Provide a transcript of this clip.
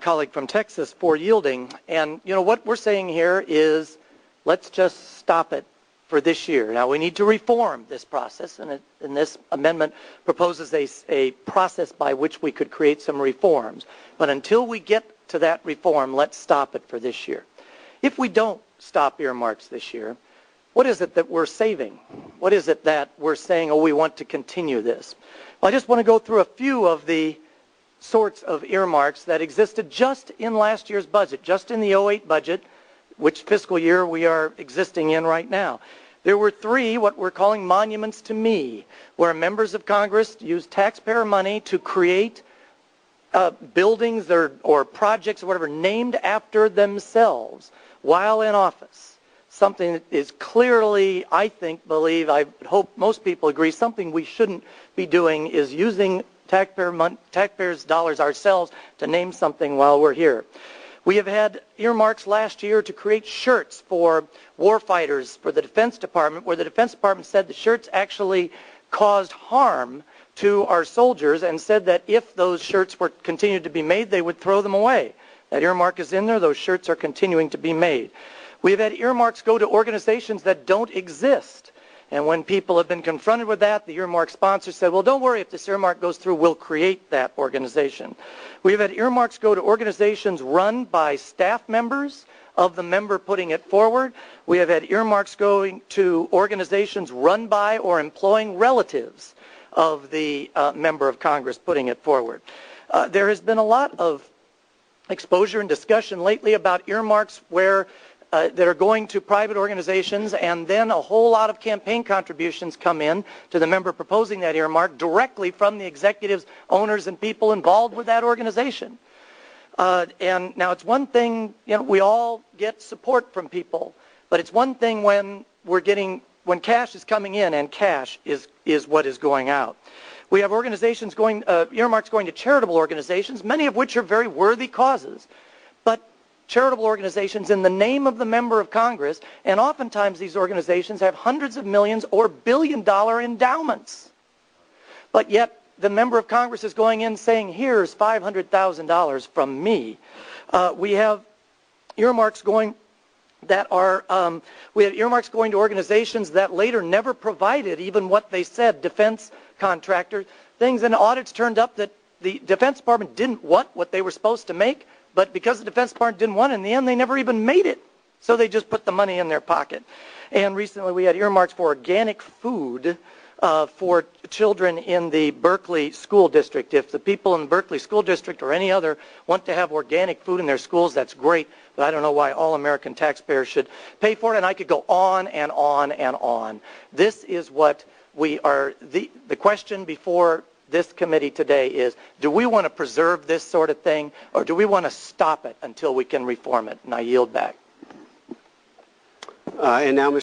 colleague from Texas for yielding. And, you know, what we're saying here is let's just stop it for this year. Now, we need to reform this process, and this amendment proposes a process by which we could create some reforms. But until we get to that reform, let's stop it for this year. If we don't stop earmarks this year, what is it that we're saving? What is it that we're saying, oh, we want to continue this? Well, I just want to go through a few of the sorts of earmarks that existed just in last year's budget, just in the 08 budget, which fiscal year we are existing in right now. There were three, what we're calling monuments to me, where members of Congress used taxpayer money to create buildings or projects or whatever named after themselves while in office. Something that is clearly, I hope most people agree, something we shouldn't be doing is using taxpayers' dollars ourselves to name something while we're here. We have had earmarks last year to create shirts for warfighters for the Defense Department, where the Defense Department said the shirts actually caused harm to our soldiers and said that if those shirts were continued to be made, they would throw them away. That earmark is in there. Those shirts are continuing to be made. We've had earmarks go to organizations that don't exist. And when people have been confronted with that, the earmark sponsor said, well, don't worry, if this earmark goes through, we'll create that organization. We've had earmarks go to organizations run by staff members of the member putting it forward. We have had earmarks going to organizations run by or employing relatives of the member of Congress putting it forward. There has been a lot of exposure and discussion lately about earmarks where that are going to private organizations, and then a whole lot of campaign contributions come in to the member proposing that earmark directly from the executives, owners, and people involved with that organization. And now it's one thing, you know, we all get support from people, but it's one thing when when cash is coming in and cash is what is going out. We have organizations earmarks going to charitable organizations, many of which are very worthy causes, but charitable organizations in the name of the member of Congress, and oftentimes these organizations have hundreds of millions or billion-dollar endowments. But yet the member of Congress is going in saying, here's $500,000 from me. We have earmarks going to organizations that later never provided even what they said, defense contractors, things, and audits turned up that the Defense Department didn't want what they were supposed to make, but because the Defense Department didn't want it, in the end, they never even made it. So they just put the money in their pocket. And recently we had earmarks for organic food for children in the Berkeley School District. If the people in the Berkeley School District or any other want to have organic food in their schools, that's great. But I don't know why all American taxpayers should pay for it. And I could go on and on and on. This is what we are, the question before this committee today is, do we want to preserve this sort of thing, or do we want to stop it until we can reform it? And I yield back. And now, Mr.